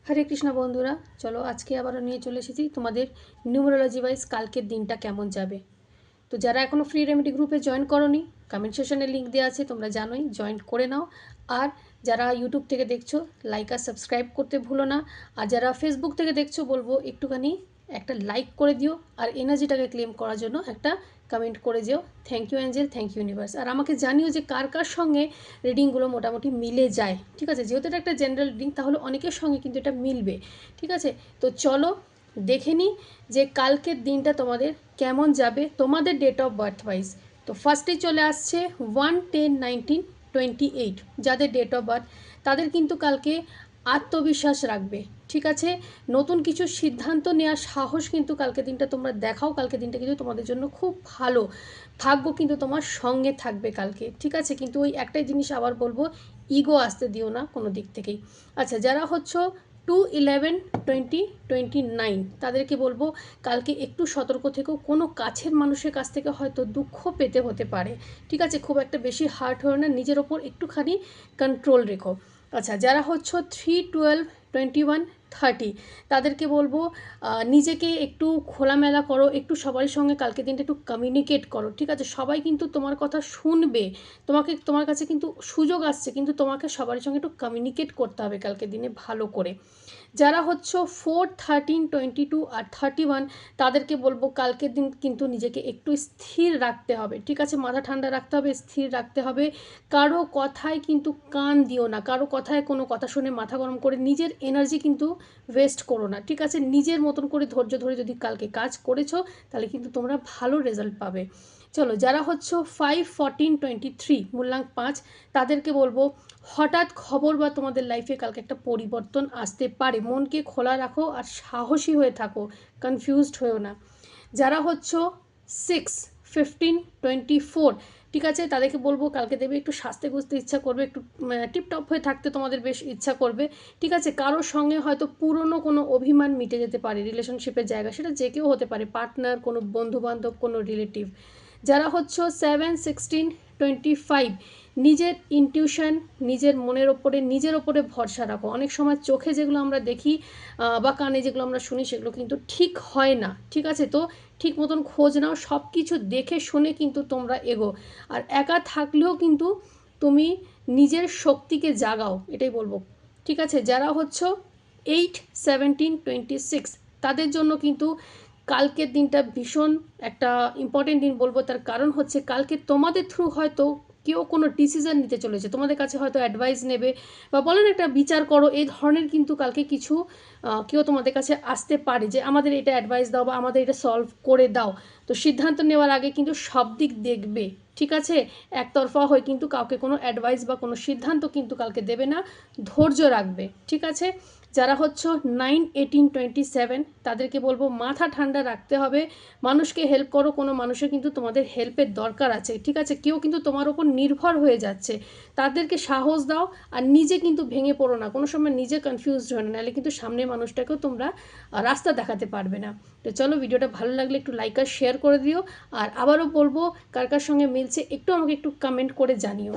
হরে কৃষ্ণ বন্ধুরা, চলো আজকে আবারও নিয়ে চলে এসেছি তোমাদের নিউমারোলজি ওয়াইজ কালকের দিনটা কেমন যাবে। তো যারা এখনও ফ্রি রেমেডি গ্রুপে জয়েন করোনি, কমেন্ট সেকশনে লিঙ্ক দেওয়া আছে, তোমরা জানোই, জয়েন করে নাও। আর যারা ইউটিউব থেকে দেখছো, লাইক আর সাবস্ক্রাইব করতে ভুলো না। আর যারা ফেসবুক থেকে দেখছো, বলবো একটুখানি একটা লাইক করে দিও আর এনার্জিটাকে ক্লেম করার জন্য একটা কমেন্ট করে যেও। Thank you angel, thank you universe. আর আমাকে জানিও যে কার কার সঙ্গে রিডিংগুলো মোটামুটি মিলে যায়। ঠিক আছে, যেহেতু এটা একটা জেনারেল রিডিং, তাহলে অনেকের সঙ্গে কিন্তু এটা মিলবে। ঠিক আছে, তো চলো দেখে নিই যে কালকের দিনটা তোমাদের কেমন যাবে তোমাদের ডেট অফ বার্থ ওয়াইজ। তো ফার্স্টেই চলে আসছে 1-10-19-28, যাদের ডেট অফ বার্থ তাদের কিন্তু কালকে আত্মবিশ্বাস রাখবে। ঠিক আছে, নতুন কিছু সিদ্ধান্ত নেওয়ার সাহস কিন্তু কালকে দিনটা তোমরা দেখাও। কালকে দিনটা কিন্তু তোমাদের জন্য খুব ভালো, ভাগ্য কিন্তু তোমার সঙ্গে থাকবে কালকে। ঠিক আছে, কিন্তু ওই একটাই জিনিস আবার বলবো, ইগো আসতে দিও না কোনো দিক থেকেই। আচ্ছা, যারা হচ্ছে 2-11-20-29 তাদেরকে বলবো কালকে একটু সতর্ক থেকেও, কোনো কাছের মানুষের কাছ থেকে হয়তো দুঃখ পেতে হতে পারে। ঠিক আছে, খুব একটা বেশি হার্ট হয়ে না, নিজের ওপর একটুখানি কন্ট্রোল রেখো। আচ্ছা, যারা হচ্ছে 3-12-21-30 তাদেরকে বলবো নিজেকে একটু খোলামেলা করো, একটু সবার সঙ্গে কালকে দিনটা একটু কমিউনিকেট করো। ঠিক আছে, সবাই কিন্তু তোমার কথা শুনবে, তোমার কাছে কিন্তু সুযোগ আসছে, কিন্তু তোমাকে সবার সঙ্গে একটু কমিউনিকেট করতে হবে কালকে দিনে ভালো করে। যারা হচ্ছে 4-13-22 আর 31 তাদেরকে বলবো কালকের দিন কিন্তু নিজেকে একটু স্থির রাখতে হবে। ঠিক আছে, মাথা ঠান্ডা রাখতে হবে, স্থির রাখতে হবে। কারো কথায় কিন্তু কান দিও না, কারো কথায় কোনো কথা শুনে মাথা গরম করে নিজের এনার্জি কিন্তু ওয়েস্ট করো না। ঠিক আছে, নিজের মতন করে ধৈর্য ধরে যদি কালকে কাজ করেছো, তাহলে কিন্তু তোমরা ভালো রেজাল্ট পাবে। চলো, যারা হচ্ছে 5-14-23 মূল্যাঙ্ক 5 তাদেরকে বলবো হঠাৎ খবর বা তোমাদের লাইফে কালকে একটা পরিবর্তন আসতে পারে। মনকে খোলা রাখো আর সাহসী হয়ে থাকো, কনফিউজড হয়েও না। যারা হচ্ছে 6-15-24 ঠিক আছে, তাদেরকে বলবো কালকে দেবে একটু সাজতে গুজতে ইচ্ছা করবে, একটু টিপটপ হয়ে থাকতে তোমাদের বেশ ইচ্ছা করবে। ঠিক আছে, কারোর সঙ্গে হয়তো পুরনো কোনো অভিমান মিটে যেতে পারে, রিলেশনশিপের জায়গা, সেটা যে কেউ হতে পারে, পার্টনার, কোনো বন্ধুবান্ধব, কোনো রিলেটিভ। যারা হচ্ছে 7-16-25 নিজের ইনটিউশন, নিজের মনের ওপরে, নিজের ওপরে ভরসা রাখো। অনেক সময় চোখে যেগুলো আমরা দেখি বা কানে যেগুলো আমরা শুনি, সেগুলো কিন্তু ঠিক হয় না। ঠিক আছে, তো ঠিক মতন খোঁজ নাও, সব কিছু দেখে শুনে কিন্তু তোমরা এগো। আর একা থাকলেও কিন্তু তুমি নিজের শক্তিকে জাগাও, এটাই বলবো। ঠিক আছে, যারা হচ্ছে 8-17-26 তাদের জন্য কিন্তু কালকের দিনটা ভীষণ একটা ইম্পর্টেন্ট দিন বলবো। তার কারণ হচ্ছে কালকে তোমাদের থ্রু হয়তো কেউ কোনো ডিসিশন নিতে চলেছে, তোমাদের কাছে হয়তো অ্যাডভাইস নেবে বা বলেন একটা বিচার করো, এই ধরনের কিন্তু কালকে কিছু কেউ তোমাদের কাছে আসতে পারে যে আমাদের এটা অ্যাডভাইস দাও বা আমাদের এটা সলভ করে দাও। তো সিদ্ধান্ত নেওয়ার আগে কিন্তু সব দিক দেখবে। ঠিক আছে, একতরফা হয়ে কিন্তু কাউকে কোনো অ্যাডভাইস বা কোনো সিদ্ধান্ত কিন্তু কালকে দেবে না, ধৈর্য রাখবে। ঠিক আছে, যারা হচ্ছে 9-18-27 তাদেরকে বলবো মাথা ঠান্ডা রাখতে হবে, মানুষকে হেল্প করো, কোনো মানুষের কিন্তু তোমাদের হেল্পের দরকার আছে। ঠিক আছে, কেউ কিন্তু তোমার ওপর নির্ভর হয়ে যাচ্ছে, তাদেরকে সাহস দাও আর নিজে কিন্তু ভেঙে পড়ো না, কোনো সময় নিজে কনফিউজড হয় না, নাহলে কিন্তু সামনের মানুষটাকেও তোমরা রাস্তা দেখাতে পারবে না। তো চলো, ভিডিওটা ভালো লাগলে একটু লাইক আর শেয়ার করে দিও। আর আবারও বলবো, কার কার সঙ্গে মিলছে একটু আমাকে একটু কমেন্ট করে জানিও।